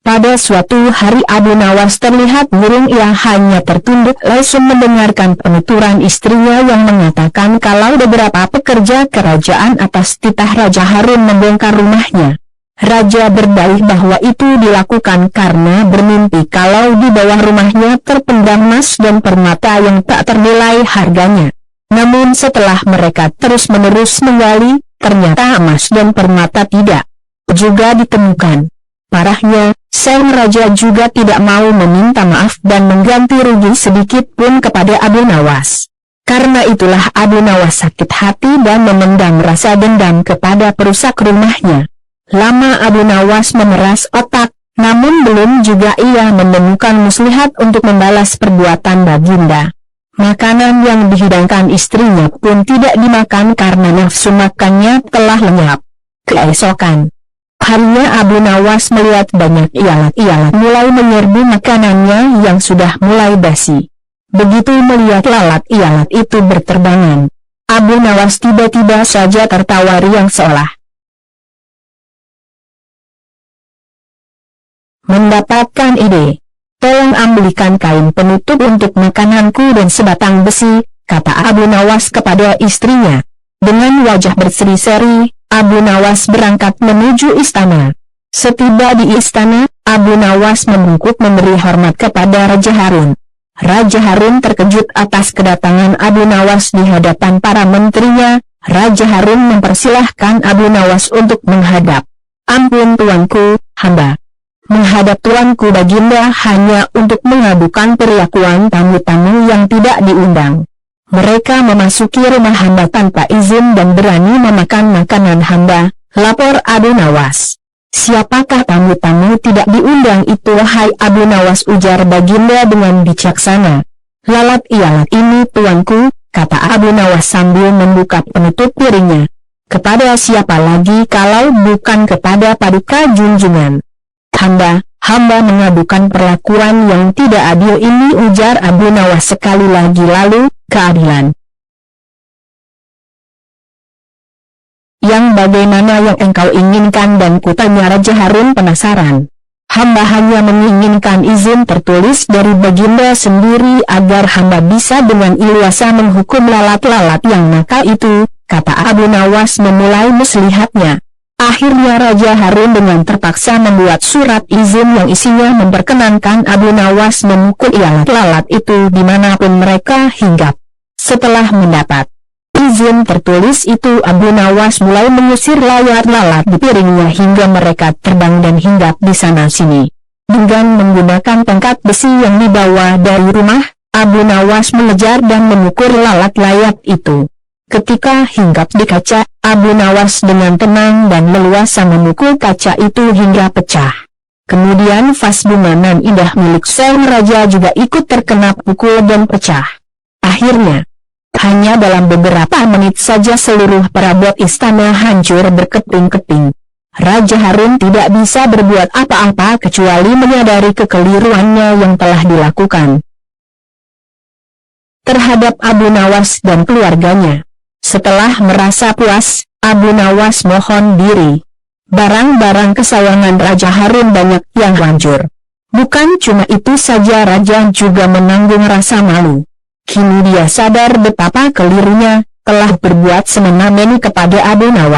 Pada suatu hari Abu Nawas terlihat murung, ia hanya tertunduk langsung mendengarkan penuturan istrinya yang mengatakan kalau beberapa pekerja kerajaan atas titah Raja Harun membongkar rumahnya. Raja berdalih bahwa itu dilakukan karena bermimpi kalau di bawah rumahnya terpendam emas dan permata yang tak ternilai harganya. Namun setelah mereka terus-menerus menggali, ternyata emas dan permata tidak juga ditemukan. Parahnya, sang raja juga tidak mau meminta maaf dan mengganti rugi sedikit pun kepada Abu Nawas. Karena itulah Abu Nawas sakit hati dan memendam rasa dendam kepada perusak rumahnya. Lama Abu Nawas memeras otak, namun belum juga ia menemukan muslihat untuk membalas perbuatan baginda. Makanan yang dihidangkan istrinya pun tidak dimakan karena nafsu makannya telah lenyap. Keesokan harinya Abu Nawas melihat banyak ialat-ialat mulai menyerbu makanannya yang sudah mulai basi. Begitu melihat lalat ialat itu berterbangan, Abu Nawas tiba-tiba saja tertawa riang seolah mendapatkan ide. "Tolong ambilkan kain penutup untuk makananku dan sebatang besi," kata Abu Nawas kepada istrinya. Dengan wajah berseri-seri, Abu Nawas berangkat menuju istana. Setiba di istana, Abu Nawas membungkuk memberi hormat kepada Raja Harun. Raja Harun terkejut atas kedatangan Abu Nawas di hadapan para menterinya. Raja Harun mempersilahkan Abu Nawas untuk menghadap. "Ampun tuanku, hamba menghadap tuanku baginda hanya untuk mengadukan perlakuan tamu-tamu yang tidak diundang. Mereka memasuki rumah hamba tanpa izin dan berani memakan makanan hamba," lapor Abu Nawas. "Siapakah tamu-tamu tidak diundang itu wahai Abu Nawas?" ujar baginda dengan bijaksana. "Lalat ialat ini tuanku," kata Abu Nawas sambil membuka penutup piringnya. "Kepada siapa lagi kalau bukan kepada paduka junjungan hamba mengadukan perlakuan yang tidak adil ini," ujar Abu Nawas sekali lagi. "Lalu, keadilan yang bagaimana yang engkau inginkan?" dan kutanya Raja Harun penasaran. "Hamba hanya menginginkan izin tertulis dari baginda sendiri agar hamba bisa dengan iluasa menghukum lalat-lalat yang nakal itu," kata Abu Nawas memulai muslihatnya. Akhirnya Raja Harun dengan terpaksa membuat surat izin yang isinya memperkenankan Abu Nawas memukul lalat-lalat itu dimanapun mereka hinggap. Setelah mendapat izin tertulis itu, Abu Nawas mulai mengusir lalat-lalat di piringnya hingga mereka terbang dan hinggap di sana-sini. Dengan menggunakan tongkat besi yang dibawa dari rumah, Abu Nawas mengejar dan memukul lalat-lalat itu. Ketika hinggap di kaca, Abu Nawas dengan tenang dan leluasa memukul kaca itu hingga pecah. Kemudian vas bunga nan indah milik sang raja juga ikut terkena pukul dan pecah. Akhirnya, hanya dalam beberapa menit saja seluruh perabot istana hancur berkeping-keping. Raja Harun tidak bisa berbuat apa-apa kecuali menyadari kekeliruannya yang telah dilakukan terhadap Abu Nawas dan keluarganya. Setelah merasa puas, Abu Nawas mohon diri. Barang-barang kesayangan Raja Harun banyak yang hancur. Bukan cuma itu saja, raja juga menanggung rasa malu. Kini dia sadar betapa kelirunya, telah berbuat semena-mena kepada Abu Nawas.